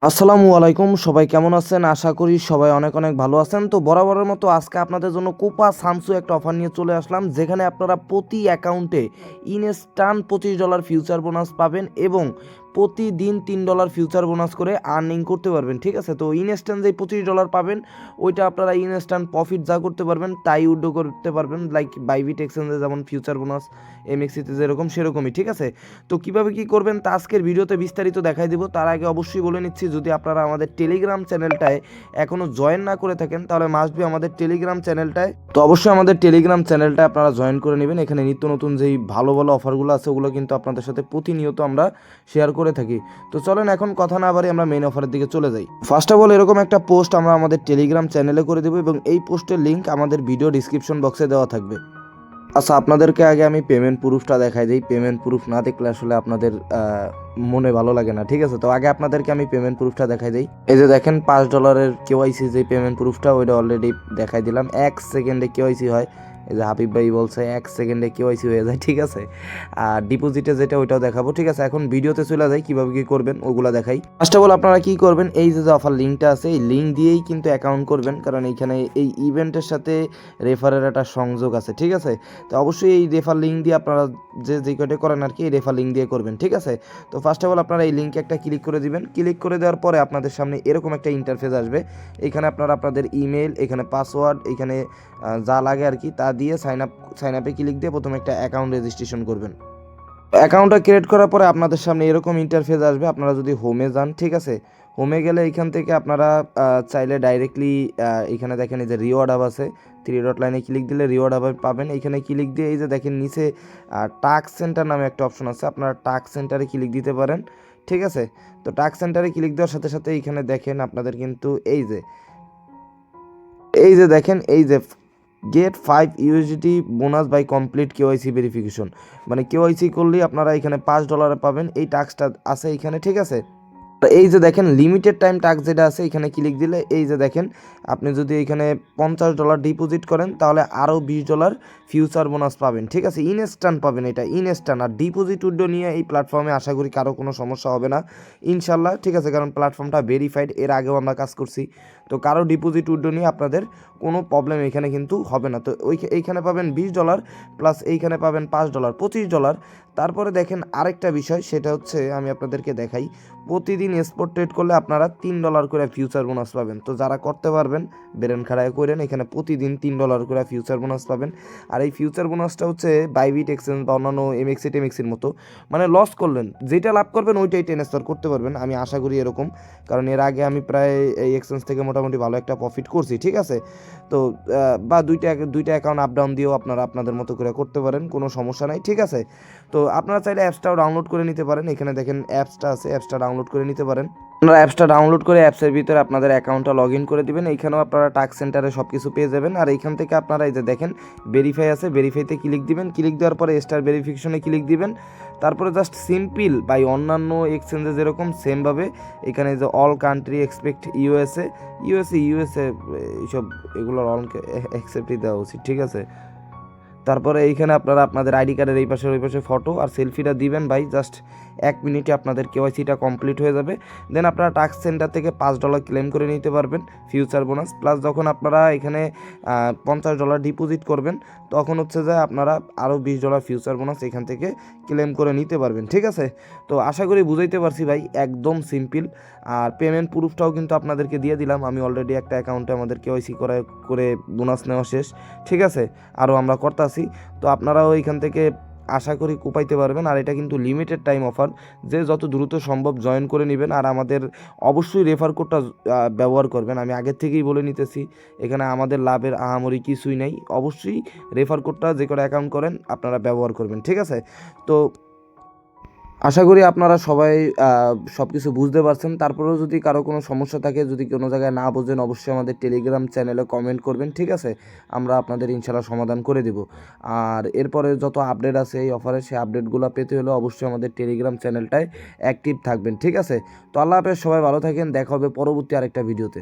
আসসালামু আলাইকুম, সবাই কেমন আছেন? আশা করি সবাই অনেক অনেক ভালো আছেন। তো বরাবরের মতো আজকে আপনাদের জন্য কোপা সামসু একটা অফার নিয়ে চলে আসলাম, যেখানে আপনারা প্রতি অ্যাকাউন্টে ইনস্ট্যান্ট $25 ফিউচার বোনাস পাবেন এবং প্রতিদিন $3 ফিউচার বোনাস করে আর্নিং করতে পারবেন। ঠিক আছে, তো ইনস্ট্যান্ট যে $25 পাবেন ওইটা আপনারা ইনস্ট্যান্ট প্রফিট যা করতে পারবেন তাই উইথড্র করতে পারবেন, লাইক বাইবিট এক্সচেঞ্জে যেমন ফিউচার বোনাস, এমএক্সিতে যেরকম সেরকমই। ঠিক আছে, তো কিভাবে কি করবেন তা আজকের ভিডিওতে বিস্তারিত দেখাই দেবো। তার আগে অবশ্যই বলে নিচ্ছি, যদি আপনারা আমাদের টেলিগ্রাম চ্যানেলটায় এখনও জয়েন না করে থাকেন তাহলে মাস্ট বি আমাদের টেলিগ্রাম চ্যানেলটায়, তো অবশ্যই আমাদের টেলিগ্রাম চ্যানেলটায় আপনারা জয়েন করে নেবেন। এখানে নিত্য নতুন যেই ভালো ভালো অফারগুলো আছে ওগুলো কিন্তু আপনাদের সাথে প্রতিনিয়ত আমরা শেয়ার করে থাকি। তো চলেন এখন কথা না বাড়ি আমরা মেইন অফারের দিকে চলে যাই। ফার্স্ট অফ অল এরকম একটা পোস্ট আমরা আমাদের টেলিগ্রাম চ্যানেলে করে দেবো এবং এই পোস্টের লিঙ্ক আমাদের ভিডিও ডিসক্রিপশন বক্সে দেওয়া থাকবে। আচ্ছা, আপনাদেরকে আগে আমি পেমেন্ট প্রুফটা দেখাই দিই। পেমেন্ট প্রুফ না দেখলে আসলে আপনাদের মনে ভালো লাগে না। ঠিক আছে, তো আগে আপনাদেরকে আমি পেমেন্ট প্রুফটা দেখাই দিই। এই যে দেখেন $5 কেওয়াইসি যে পেমেন্ট প্রুফটা, ওইটা অলরেডি দেখাই দিলাম। 1 সেকেন্ডে কেওয়াইসি হয়। এই যে হাবিব ভাই বলছে 1 সেকেন্ডে কেওয়াইসি হয়ে যায়। ঠিক আছে, আর ডিপোজিটে যেটা ওইটাও দেখাবো। ঠিক আছে, এখন ভিডিওতে চলে যাই, কীভাবে কী করবেন ওগুলো দেখাই। ফার্স্ট অফ অল আপনারা কী করবেন, এই যে অফার লিঙ্কটা আছে এই লিঙ্ক দিয়েই কিন্তু অ্যাকাউন্ট করবেন, কারণ এইখানে এই ইভেন্টের সাথে রেফারের একটা সংযোগ আছে। ঠিক আছে, তো অবশ্যই এই রেফার লিঙ্ক দিয়ে আপনারা যে কয়টা করেন আর কি, এই রেফার লিঙ্ক দিয়ে করবেন। ঠিক আছে, তো ফার্স্ট অফ অল আপনারা এই লিঙ্কে একটা ক্লিক করে দিবেন। ক্লিক করে দেওয়ার পরে আপনাদের সামনে এরকম একটা ইন্টারফেস আসবে। এখানে আপনারা আপনাদের ইমেল, এখানে পাসওয়ার্ড, এখানে যা লাগে আর কি তা দিয়ে সাইন আপে ক্লিক দিয়ে প্রথমে একটা অ্যাকাউন্ট রেজিস্ট্রেশন করবেন। অ্যাকাউন্টটা ক্রিয়েট করার পরে আপনাদের সামনে এরকম ইন্টারফেস আসবে। আপনারা যদি হোমে যান, ঠিক আছে, হোমে গেলে এখান থেকে আপনারা চাইলে ডাইরেক্টলি এখানে দেখেন এই যে রিওয়ার্ড হাব আছে, 3 ডট লাইনে ক্লিক দিলে রিওয়ার্ড হাব পাবেন। এইখানে ক্লিক দিয়ে এই যে দেখেন নিচে টাস্ক সেন্টার নামে একটা অপশন আছে, আপনারা টাস্ক সেন্টারে ক্লিক দিতে পারেন। ঠিক আছে, তো টাস্ক সেন্টারে ক্লিক দেওয়ার সাথে সাথে এইখানে দেখেন আপনাদের কিন্তু এই যে দেখেন এই যে get 5 USDT bonus by complete KYC verification, মানে কেওয়াইসি করলেই আপনারা এখানে $5 পাবেন। এই টাস্কটা আছে এখানে। ঠিক আছে, এই যে দেখেন লিমিটেড টাইম টাস্ক যেটা আছে এখানে ক্লিক দিলে এই যে দেখেন আপনি যদি এখানে $50 ডিপোজিট করেন তাহলে আরও $20 ফিউচার বোনাস পাবেন। ঠিক আছে, ইনস্ট্যান্ট পাবেন, এটা ইনস্ট্যান্ট। আর ডিপোজিট উইথড্র নিয়ে এই প্ল্যাটফর্মে আশা করি কারো কোনো সমস্যা হবে না ইনশাল্লাহ। ঠিক আছে, কারণ প্ল্যাটফর্মটা ভেরিফাইড, এর আগেও আমরা কাজ করছি। তো কারো ডিপোজিট উইথড্র নিয়ে আপনাদের কোনো প্রবলেম এখানে কিন্তু হবে না। তো এইখানে পাবেন $20 প্লাস এইখানে পাবেন $5, $25। তারপরে দেখেন আরেকটা বিষয়, সেটা হচ্ছে আমি আপনাদেরকে দেখাই, প্রতিদিন স্পট ট্রেড করলে আপনারা $3 করে ফিউচার বোনাস পাবেন। তো যারা করতে পারবেন বেরেন খাড়ায় করেন, এখানে প্রতিদিন $3 করে ফিউচার বোনাস পাবেন। আর এই ফিউচার বোনাসটা হচ্ছে বাইবিট এক্সচেঞ্জ বা অন্যান্য টেমএক্সির মতো, মানে লস করলেন যেটা লাভ করবেন ওইটাই ট্রান্সফার করতে পারবেন। আমি আশা করি এরকম, কারণ এর আগে আমি প্রায় এই এক্সচেঞ্জ থেকে মোটামুটি ভালো একটা প্রফিট করছি। ঠিক আছে, তো বা দুইটা অ্যাকাউন্ট আপ ডাউন দিয়েও আপনারা আপনাদের মতো করে করতে পারেন, কোনো সমস্যা নাই। ঠিক আছে, তো আপনারা চাইলে অ্যাপসটাও ডাউনলোড করে নিতে পারেন। এখানে দেখেন অ্যাপসটা আছে, অ্যাপসটা ডাউনলোড করে নিতে পারেন। আপনারা অ্যাপসটা ডাউনলোড করে অ্যাপসের ভিতরে আপনাদের অ্যাকাউন্টটা লগ ইন করে দিবেন। এইখানেও আপনারা টাস্ক সেন্টারে সব কিছু পেয়ে যাবেন। আর এইখান থেকে আপনারা এই যে দেখেন ভেরিফাই আছে, ভেরিফাইতে ক্লিক দিবেন। ক্লিক দেওয়ার পরে স্টার ভেরিফিকেশনে ক্লিক দিবেন। তারপরে জাস্ট সিম্পল বাই অন্যান্য এক্সচেঞ্জে যেরকম সেমভাবে এখানে যে অল কান্ট্রি এক্সপেক্ট ইউএসএ এইসব এগুলোর অল অ্যাকসেপ্টই দেওয়া উচিত। ঠিক আছে, তারপরে এইখানে আপনারা আপনাদের আইডি কার্ডের এই পাশে ওই পাশে ফটো আর সেলফিটা দিবেন ভাই। জাস্ট 1 মিনিটে আপনাদের কেওয়াইসিটা কমপ্লিট হয়ে যাবে। দেন আপনারা টাস্ক সেন্টার থেকে $5 ক্লেম করে নিতে পারবেন ফিউচার বোনাস। প্লাস যখন আপনারা এখানে $50 ডিপোজিট করবেন তখন হচ্ছে যে আপনারা আরও $20 ফিউচার বোনাস এখান থেকে ক্লেম করে নিতে পারবেন। ঠিক আছে, তো আশা করি বুঝাইতে পারছি ভাই, একদম সিম্পল। আর পেমেন্ট প্রুফটাও কিন্তু আপনাদেরকে দিয়ে দিলাম। আমি অলরেডি একটা অ্যাকাউন্টে আমাদের কেওয়াইসি করে বোনাস নেওয়া শেষ। ঠিক আছে, আরও আমরা করতেছি। তো আপনারাও এইখান থেকে আশা করি কোপাইতে পারবেন। আর এটা কিন্তু লিমিটেড টাইম অফার, যে যত দ্রুত সম্ভব জয়েন করে নেবেন। আর আমাদের অবশ্যই রেফার কোডটা ব্যবহার করবেন। আমি আগের থেকেই বলে নিতেছি, এখানে আমাদের লাভের আহামরি কিছুই নেই। অবশ্যই রেফার কোডটা যে করে অ্যাকাউন্ট করেন আপনারা ব্যবহার করবেন। ঠিক আছে, তো আশা করি আপনারা সবাই সব কিছু বুঝতে পারছেন। তারপরেও যদি কারো কোনো সমস্যা থাকে, যদি কোনো জায়গায় না বোঝেন, অবশ্যই আমাদের টেলিগ্রাম চ্যানেলে কমেন্ট করবেন। ঠিক আছে, আমরা আপনাদের ইনশাল্লাহ সমাধান করে দেব। আর এরপরে যত আপডেট আছে এই অফারে, সেই আপডেটগুলো পেতে হলে অবশ্যই আমাদের টেলিগ্রাম চ্যানেলটায় অ্যাক্টিভ থাকবেন। ঠিক আছে, তো আল্লাহ হাফেজ, সবাই ভালো থাকেন, দেখা হবে পরবর্তী আরেকটা ভিডিওতে।